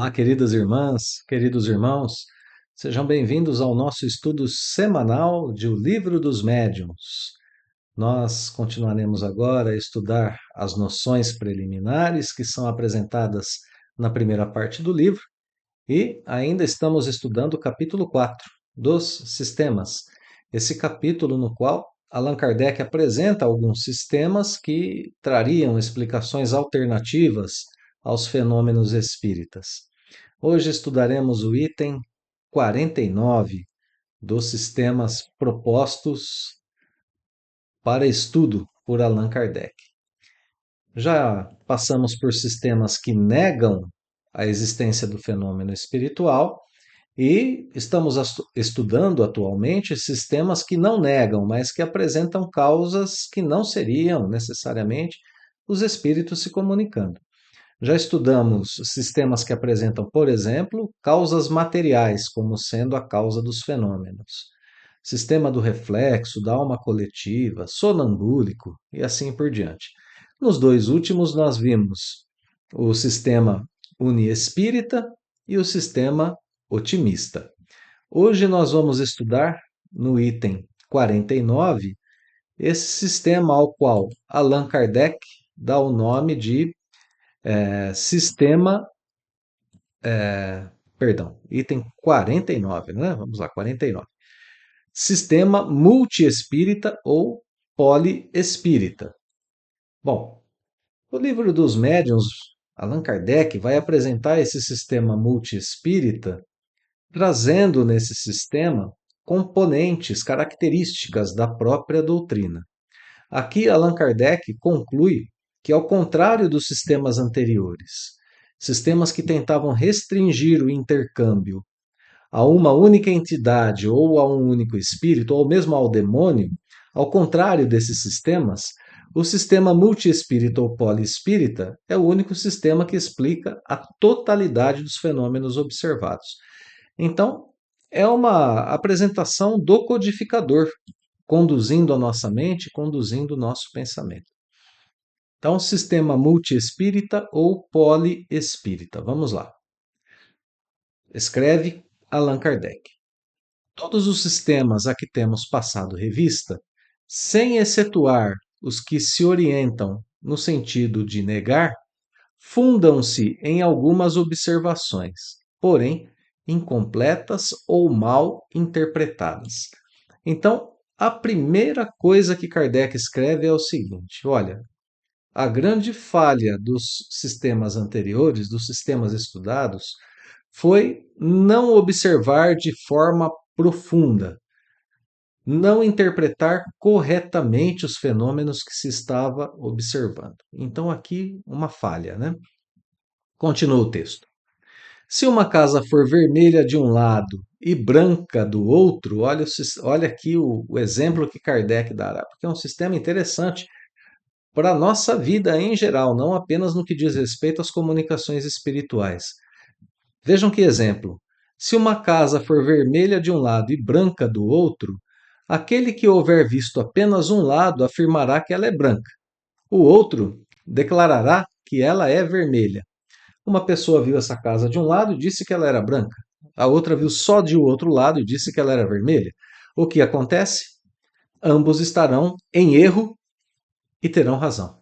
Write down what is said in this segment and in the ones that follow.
Olá, queridas irmãs, queridos irmãos, sejam bem-vindos ao nosso estudo semanal de O Livro dos Médiuns. Nós continuaremos agora a estudar as noções preliminares que são apresentadas na primeira parte do livro e ainda estamos estudando o capítulo 4 dos sistemas. Esse capítulo no qual Allan Kardec apresenta alguns sistemas que trariam explicações alternativas aos fenômenos espíritas. Hoje estudaremos o item 49 dos sistemas propostos para estudo por Allan Kardec. Já passamos por sistemas que negam a existência do fenômeno espiritual e estamos estudando atualmente sistemas que não negam, mas que apresentam causas que não seriam necessariamente os espíritos se comunicando. Já estudamos sistemas que apresentam, por exemplo, causas materiais como sendo a causa dos fenômenos. Sistema do reflexo, da alma coletiva, sonambúlico e assim por diante. Nos dois últimos, nós vimos o sistema uniespírita e o sistema otimista. Hoje nós vamos estudar, no item 49, esse sistema ao qual Allan Kardec dá o nome de item 49, né? Vamos lá, 49. Sistema multiespírita ou poliespírita. Bom, o livro dos médiuns, Allan Kardec, vai apresentar esse sistema multiespírita, trazendo nesse sistema componentes, características da própria doutrina. Aqui, Allan Kardec conclui que, ao contrário dos sistemas anteriores, sistemas que tentavam restringir o intercâmbio a uma única entidade ou a um único espírito, ou mesmo ao demônio, ao contrário desses sistemas, o sistema multiespírita ou poliespírita é o único sistema que explica a totalidade dos fenômenos observados. Então, é uma apresentação do codificador, conduzindo a nossa mente, conduzindo o nosso pensamento. Então, sistema multiespírita ou poliespírita. Vamos lá. Escreve Allan Kardec. Todos os sistemas a que temos passado revista, sem excetuar os que se orientam no sentido de negar, fundam-se em algumas observações, porém incompletas ou mal interpretadas. Então, a primeira coisa que Kardec escreve é o seguinte: olha, a grande falha dos sistemas anteriores, dos sistemas estudados, foi não observar de forma profunda, não interpretar corretamente os fenômenos que se estava observando. Então, aqui, uma falha, né? Continua o texto. Se uma casa for vermelha de um lado e branca do outro, olha aqui o exemplo que Kardec dará, porque é um sistema interessante para a nossa vida em geral, não apenas no que diz respeito às comunicações espirituais. Vejam que exemplo. Se uma casa for vermelha de um lado e branca do outro, aquele que houver visto apenas um lado afirmará que ela é branca. O outro declarará que ela é vermelha. Uma pessoa viu essa casa de um lado e disse que ela era branca. A outra viu só de outro lado e disse que ela era vermelha. O que acontece? Ambos estarão em erro e terão razão.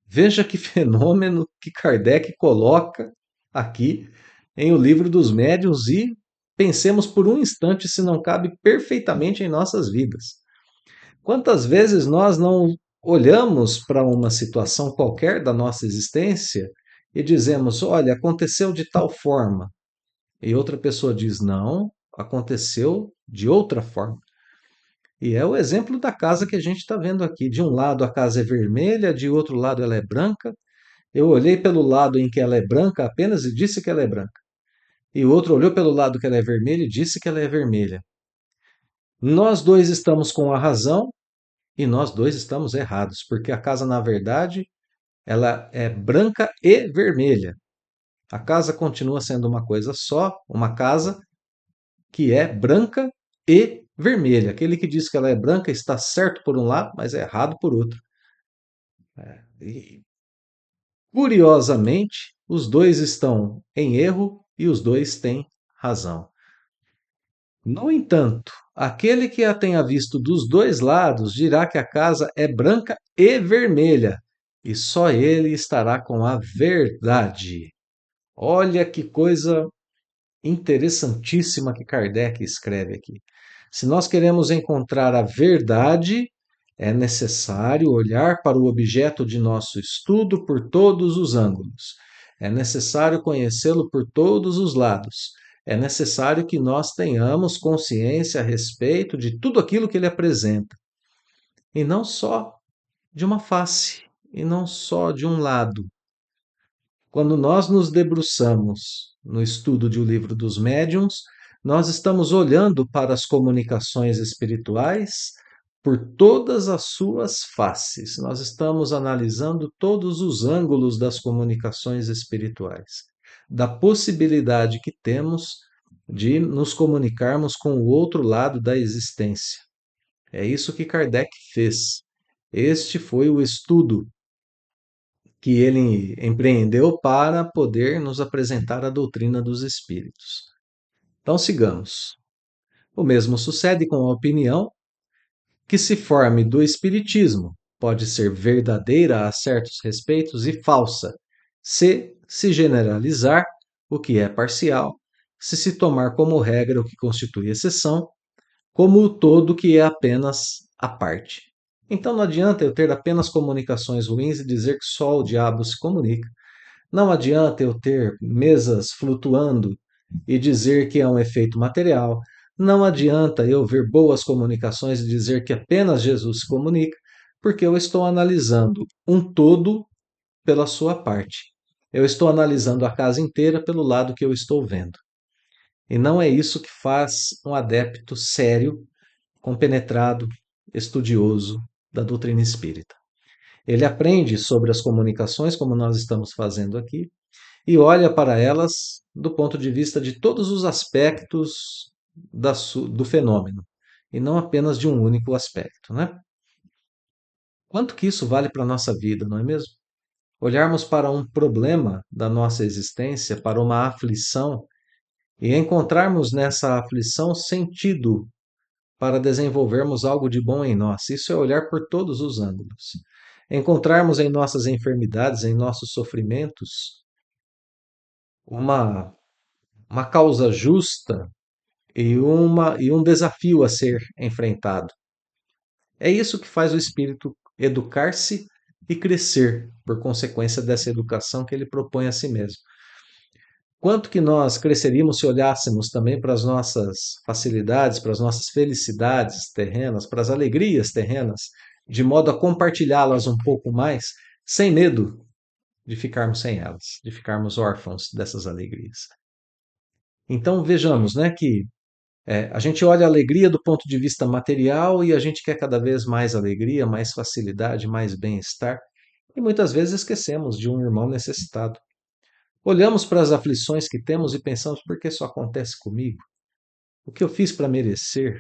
Veja que fenômeno que Kardec coloca aqui em O Livro dos Médiuns e pensemos por um instante se não cabe perfeitamente em nossas vidas. Quantas vezes nós não olhamos para uma situação qualquer da nossa existência e dizemos, olha, aconteceu de tal forma, e outra pessoa diz, não, aconteceu de outra forma. E é o exemplo da casa que a gente está vendo aqui. De um lado a casa é vermelha, de outro lado ela é branca. Eu olhei pelo lado em que ela é branca apenas e disse que ela é branca. E o outro olhou pelo lado que ela é vermelha e disse que ela é vermelha. Nós dois estamos com a razão e nós dois estamos errados, porque a casa, na verdade, ela é branca e vermelha. A casa continua sendo uma coisa só, uma casa que é branca e vermelha. Aquele que diz que ela é branca está certo por um lado, mas é errado por outro. E, curiosamente, os dois estão em erro e os dois têm razão. No entanto, aquele que a tenha visto dos dois lados dirá que a casa é branca e vermelha, e só ele estará com a verdade. Olha que coisa interessantíssima que Kardec escreve aqui. Se nós queremos encontrar a verdade, é necessário olhar para o objeto de nosso estudo por todos os ângulos. É necessário conhecê-lo por todos os lados. É necessário que nós tenhamos consciência a respeito de tudo aquilo que ele apresenta, e não só de uma face, e não só de um lado. Quando nós nos debruçamos no estudo de O Livro dos Médiuns, nós estamos olhando para as comunicações espirituais por todas as suas faces. Nós estamos analisando todos os ângulos das comunicações espirituais, da possibilidade que temos de nos comunicarmos com o outro lado da existência. É isso que Kardec fez. Este foi o estudo que ele empreendeu para poder nos apresentar a doutrina dos espíritos. Então, sigamos. O mesmo sucede com a opinião que se forme do espiritismo. Pode ser verdadeira a certos respeitos e falsa, se generalizar o que é parcial, se tomar como regra o que constitui exceção, como o todo que é apenas a parte. Então não adianta eu ter apenas comunicações ruins e dizer que só o diabo se comunica. Não adianta eu ter mesas flutuando e dizer que é um efeito material. Não adianta eu ver boas comunicações e dizer que apenas Jesus se comunica, porque eu estou analisando um todo pela sua parte. Eu estou analisando a casa inteira pelo lado que eu estou vendo. E não é isso que faz um adepto sério, compenetrado, estudioso da doutrina espírita. Ele aprende sobre as comunicações, como nós estamos fazendo aqui, e olha para elas do ponto de vista de todos os aspectos do fenômeno, e não apenas de um único aspecto, né? Quanto que isso vale para a nossa vida, não é mesmo? Olharmos para um problema da nossa existência, para uma aflição, e encontrarmos nessa aflição sentido para desenvolvermos algo de bom em nós. Isso é olhar por todos os ângulos. Encontrarmos em nossas enfermidades, em nossos sofrimentos, uma, uma causa justa e um desafio a ser enfrentado. É isso que faz o espírito educar-se e crescer, por consequência dessa educação que ele propõe a si mesmo. Quanto que nós cresceríamos se olhássemos também para as nossas facilidades, para as nossas felicidades terrenas, para as alegrias terrenas, de modo a compartilhá-las um pouco mais, sem medo de ficarmos sem elas, de ficarmos órfãos dessas alegrias. Então vejamos, né, que a gente olha a alegria do ponto de vista material e a gente quer cada vez mais alegria, mais facilidade, mais bem-estar, e muitas vezes esquecemos de um irmão necessitado. Olhamos para as aflições que temos e pensamos: por que isso acontece comigo? O que eu fiz para merecer?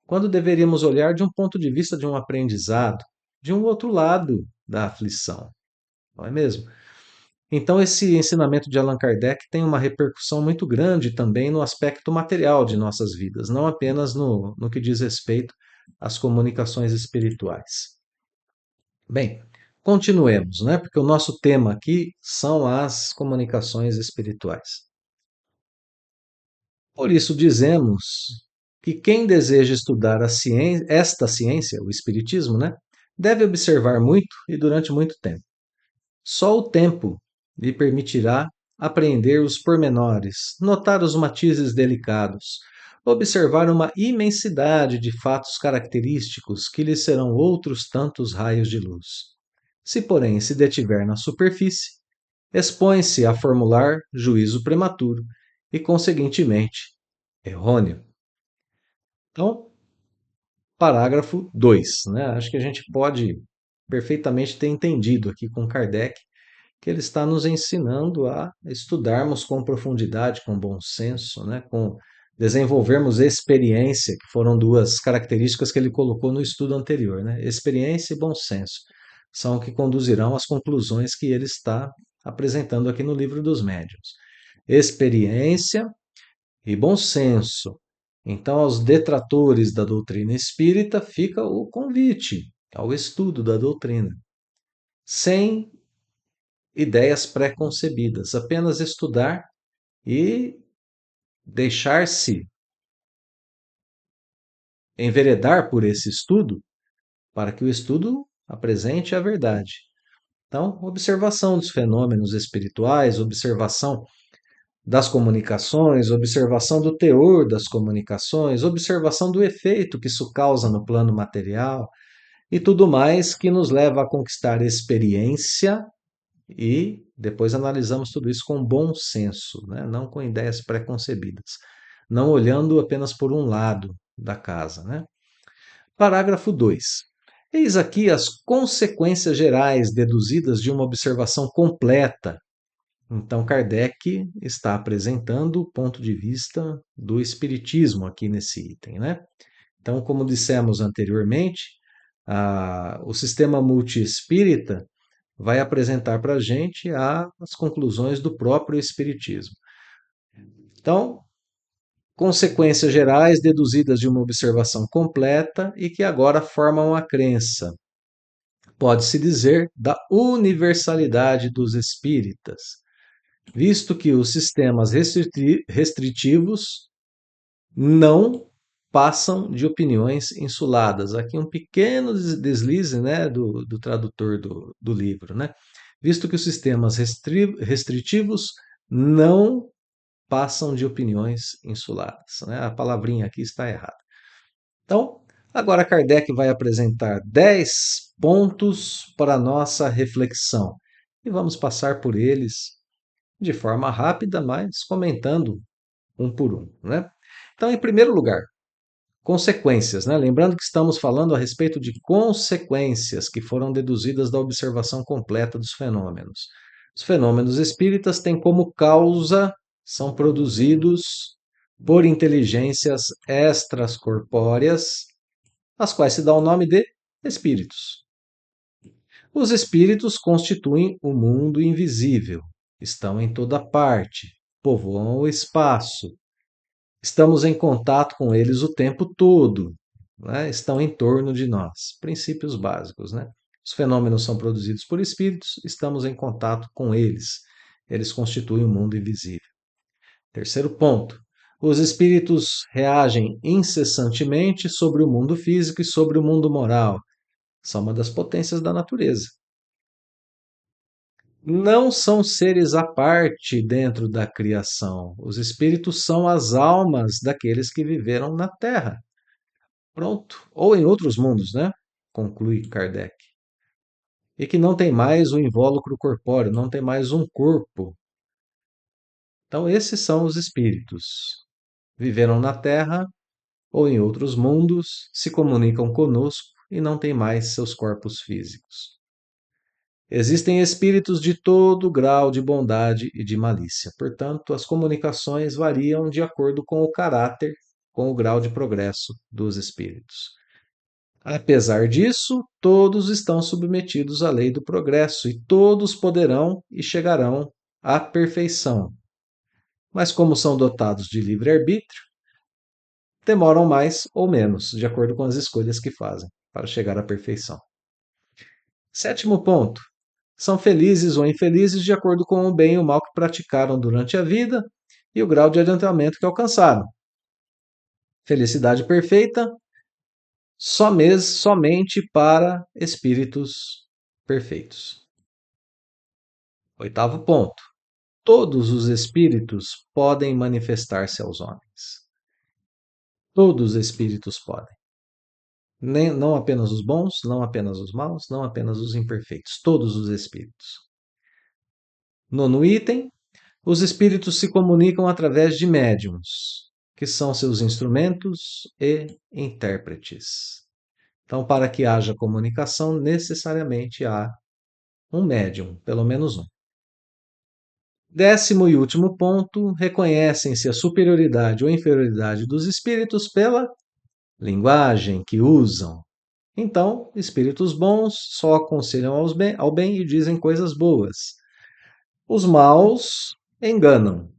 Quando deveríamos olhar de um ponto de vista de um aprendizado, de um outro lado da aflição, não é mesmo? Então, esse ensinamento de Allan Kardec tem uma repercussão muito grande também no aspecto material de nossas vidas, não apenas no que diz respeito às comunicações espirituais. Bem, continuemos, né? Porque o nosso tema aqui são as comunicações espirituais. Por isso dizemos que quem deseja estudar esta ciência, o Espiritismo, né, deve observar muito e durante muito tempo. Só o tempo lhe permitirá apreender os pormenores, notar os matizes delicados, observar uma imensidade de fatos característicos que lhe serão outros tantos raios de luz. Se, porém, se detiver na superfície, expõe-se a formular juízo prematuro e, conseguintemente, errôneo. Então, parágrafo 2, né? Acho que a gente pode perfeitamente ter entendido aqui com Kardec que ele está nos ensinando a estudarmos com profundidade, com bom senso, né? Com desenvolvermos experiência, que foram duas características que ele colocou no estudo anterior, né? Experiência e bom senso são o que conduzirão às conclusões que ele está apresentando aqui no Livro dos Médiuns. Experiência e bom senso. Então, aos detratores da doutrina espírita, fica o convite ao estudo da doutrina, sem ideias pré-concebidas, apenas estudar e deixar-se enveredar por esse estudo, para que o estudo apresente a verdade. Então, observação dos fenômenos espirituais, observação das comunicações, observação do teor das comunicações, observação do efeito que isso causa no plano material e tudo mais que nos leva a conquistar experiência e depois analisamos tudo isso com bom senso, né? Não com ideias pré-concebidas, não olhando apenas por um lado da casa, né? Parágrafo 2. Eis aqui as consequências gerais deduzidas de uma observação completa. Então, Kardec está apresentando o ponto de vista do Espiritismo aqui nesse item, né? Então, como dissemos anteriormente, o sistema multiespírita vai apresentar para a gente as conclusões do próprio Espiritismo. Então, consequências gerais deduzidas de uma observação completa e que agora formam a crença. Pode-se dizer da universalidade dos espíritas, visto que os sistemas restritivos não passam de opiniões insuladas. Aqui um pequeno deslize, né, do tradutor do livro, né? Visto que os sistemas restritivos não passam de opiniões insuladas, né? A palavrinha aqui está errada. Então, agora Kardec vai apresentar 10 pontos para a nossa reflexão e vamos passar por eles de forma rápida, mas comentando um por um, né? Então, em primeiro lugar, consequências, né? Lembrando que estamos falando a respeito de consequências que foram deduzidas da observação completa dos fenômenos. Os fenômenos espíritas têm como causa, são produzidos por inteligências extracorpóreas, as quais se dá o nome de espíritos. Os espíritos constituem o mundo invisível, estão em toda parte, povoam o espaço, estamos em contato com eles o tempo todo, né? Estão em torno de nós. Princípios básicos, né? Os fenômenos são produzidos por espíritos, estamos em contato com eles. Eles constituem o mundo invisível. Terceiro ponto. Os espíritos reagem incessantemente sobre o mundo físico e sobre o mundo moral. São uma das potências da natureza. Não são seres à parte dentro da criação. Os espíritos são as almas daqueles que viveram na Terra. Pronto. Ou em outros mundos, né? Conclui Kardec. E que não tem mais o invólucro corpóreo, não tem mais um corpo. Então, esses são os espíritos. Viveram na Terra ou em outros mundos, se comunicam conosco e não têm mais seus corpos físicos. Existem espíritos de todo grau de bondade e de malícia. Portanto, as comunicações variam de acordo com o caráter, com o grau de progresso dos espíritos. Apesar disso, todos estão submetidos à lei do progresso e todos poderão e chegarão à perfeição. Mas, como são dotados de livre-arbítrio, demoram mais ou menos, de acordo com as escolhas que fazem para chegar à perfeição. Sétimo ponto. São felizes ou infelizes de acordo com o bem e o mal que praticaram durante a vida e o grau de adiantamento que alcançaram. Felicidade perfeita somente para espíritos perfeitos. Oitavo ponto. Todos os espíritos podem manifestar-se aos homens. Todos os espíritos podem. Não apenas os bons, não apenas os maus, não apenas os imperfeitos. Todos os espíritos. Nono item. Os espíritos se comunicam através de médiums, que são seus instrumentos e intérpretes. Então, para que haja comunicação, necessariamente há um médium, pelo menos um. Décimo e último ponto, reconhecem-se a superioridade ou inferioridade dos espíritos pela linguagem que usam. Então, espíritos bons só aconselham ao bem e dizem coisas boas. Os maus enganam,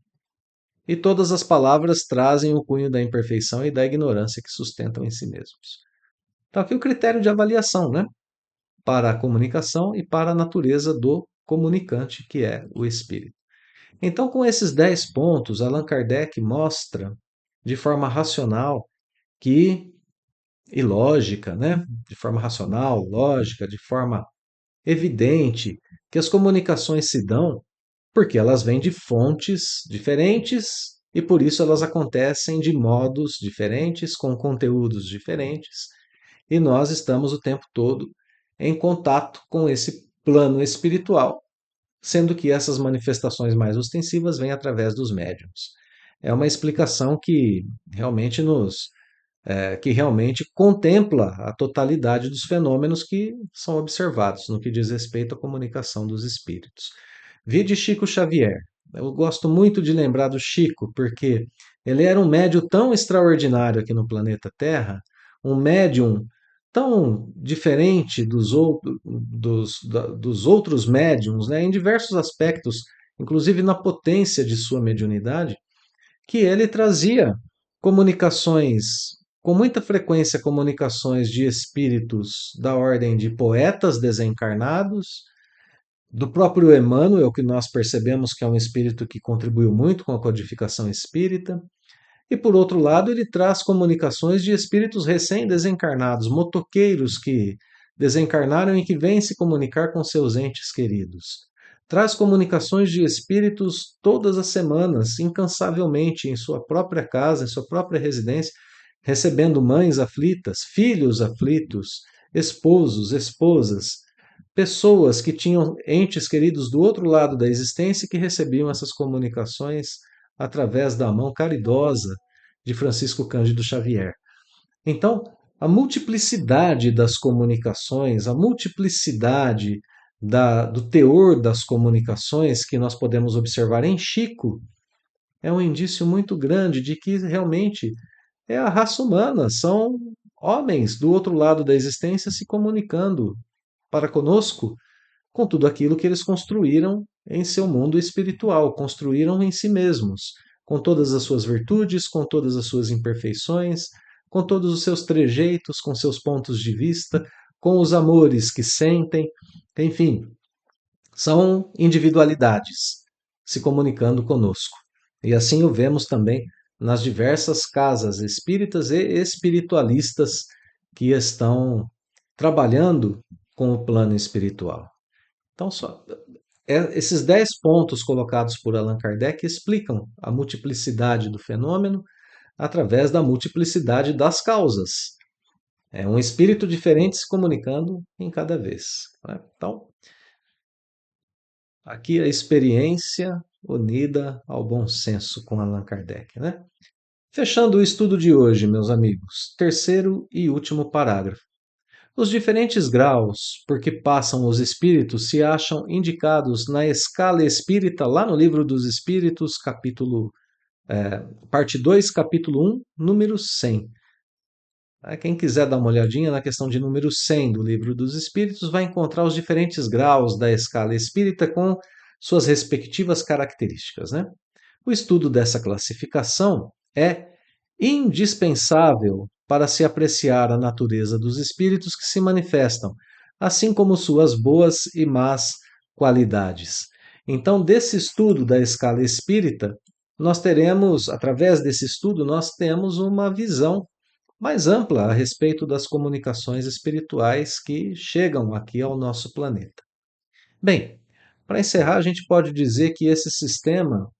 e todas as palavras trazem o cunho da imperfeição e da ignorância que sustentam em si mesmos. Então, aqui o critério de avaliação, né? Para a comunicação e para a natureza do comunicante, que é o espírito. Então, com esses 10 pontos, Allan Kardec mostra de forma racional que e lógica, né? De forma racional, lógica, de forma evidente, que as comunicações se dão porque elas vêm de fontes diferentes e por isso elas acontecem de modos diferentes, com conteúdos diferentes, e nós estamos o tempo todo em contato com esse plano espiritual, sendo que essas manifestações mais ostensivas vêm através dos médiums. É uma explicação que realmente contempla a totalidade dos fenômenos que são observados no que diz respeito à comunicação dos espíritos. Vide Chico Xavier. Eu gosto muito de lembrar do Chico, porque ele era um médium tão extraordinário aqui no planeta Terra, um médium tão diferente dos outros médiums, né, em diversos aspectos, inclusive na potência de sua mediunidade, que ele trazia comunicações, com muita frequência, comunicações de espíritos da ordem de poetas desencarnados, do próprio Emmanuel, que nós percebemos que é um espírito que contribuiu muito com a codificação espírita, e por outro lado, ele traz comunicações de espíritos recém-desencarnados, motoqueiros que desencarnaram e que vêm se comunicar com seus entes queridos. Traz comunicações de espíritos todas as semanas, incansavelmente, em sua própria casa, em sua própria residência, recebendo mães aflitas, filhos aflitos, esposos, esposas, pessoas que tinham entes queridos do outro lado da existência e que recebiam essas comunicações através da mão caridosa de Francisco Cândido Xavier. Então, a multiplicidade das comunicações, a multiplicidade do teor das comunicações que nós podemos observar em Chico é um indício muito grande de que realmente é a raça humana, são homens do outro lado da existência se comunicando para conosco com tudo aquilo que eles construíram em seu mundo espiritual, construíram em si mesmos, com todas as suas virtudes, com todas as suas imperfeições, com todos os seus trejeitos, com seus pontos de vista, com os amores que sentem, enfim, são individualidades se comunicando conosco. E assim o vemos também nas diversas casas espíritas e espiritualistas que estão trabalhando com o plano espiritual. Então, esses 10 pontos colocados por Allan Kardec explicam a multiplicidade do fenômeno através da multiplicidade das causas. É um espírito diferente se comunicando em cada vez. Né? Então, aqui a experiência unida ao bom senso com Allan Kardec. Né? Fechando o estudo de hoje, meus amigos, terceiro e último parágrafo. Os diferentes graus por que passam os espíritos se acham indicados na escala espírita, lá no Livro dos Espíritos, parte 2, capítulo 1, número 100. Quem quiser dar uma olhadinha na questão de número 100 do Livro dos Espíritos vai encontrar os diferentes graus da escala espírita com suas respectivas características. Né? O estudo dessa classificação é indispensável para se apreciar a natureza dos espíritos que se manifestam, assim como suas boas e más qualidades. Então, desse estudo da escala espírita, nós teremos, através desse estudo, nós temos uma visão mais ampla a respeito das comunicações espirituais que chegam aqui ao nosso planeta. Bem, para encerrar, a gente pode dizer que esse sistema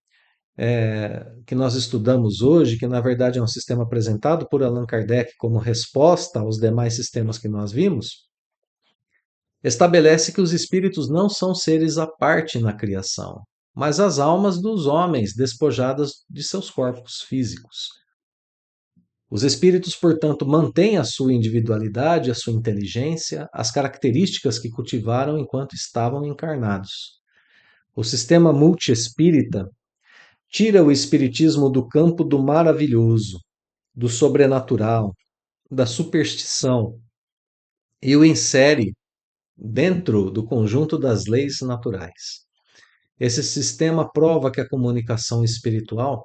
que nós estudamos hoje, que na verdade é um sistema apresentado por Allan Kardec como resposta aos demais sistemas que nós vimos, estabelece que os espíritos não são seres à parte na criação, mas as almas dos homens despojadas de seus corpos físicos. Os espíritos, portanto, mantêm a sua individualidade, a sua inteligência, as características que cultivaram enquanto estavam encarnados. O sistema multiespírita tira o espiritismo do campo do maravilhoso, do sobrenatural, da superstição e o insere dentro do conjunto das leis naturais. Esse sistema prova que a comunicação espiritual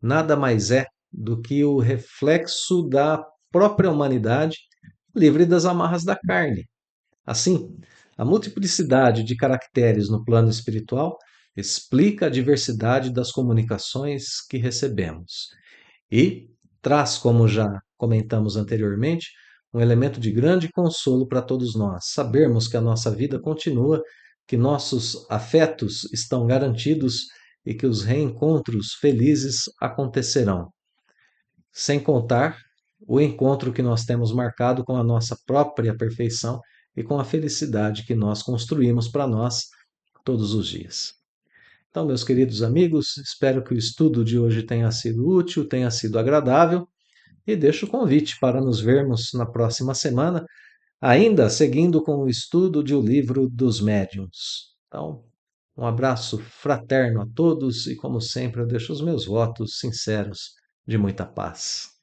nada mais é do que o reflexo da própria humanidade livre das amarras da carne. Assim, a multiplicidade de caracteres no plano espiritual explica a diversidade das comunicações que recebemos e traz, como já comentamos anteriormente, um elemento de grande consolo para todos nós, sabermos que a nossa vida continua, que nossos afetos estão garantidos e que os reencontros felizes acontecerão. Sem contar o encontro que nós temos marcado com a nossa própria perfeição e com a felicidade que nós construímos para nós todos os dias. Então, meus queridos amigos, espero que o estudo de hoje tenha sido útil, tenha sido agradável e deixo o convite para nos vermos na próxima semana, ainda seguindo com o estudo de O Livro dos Médiuns. Então, um abraço fraterno a todos e, como sempre, eu deixo os meus votos sinceros de muita paz.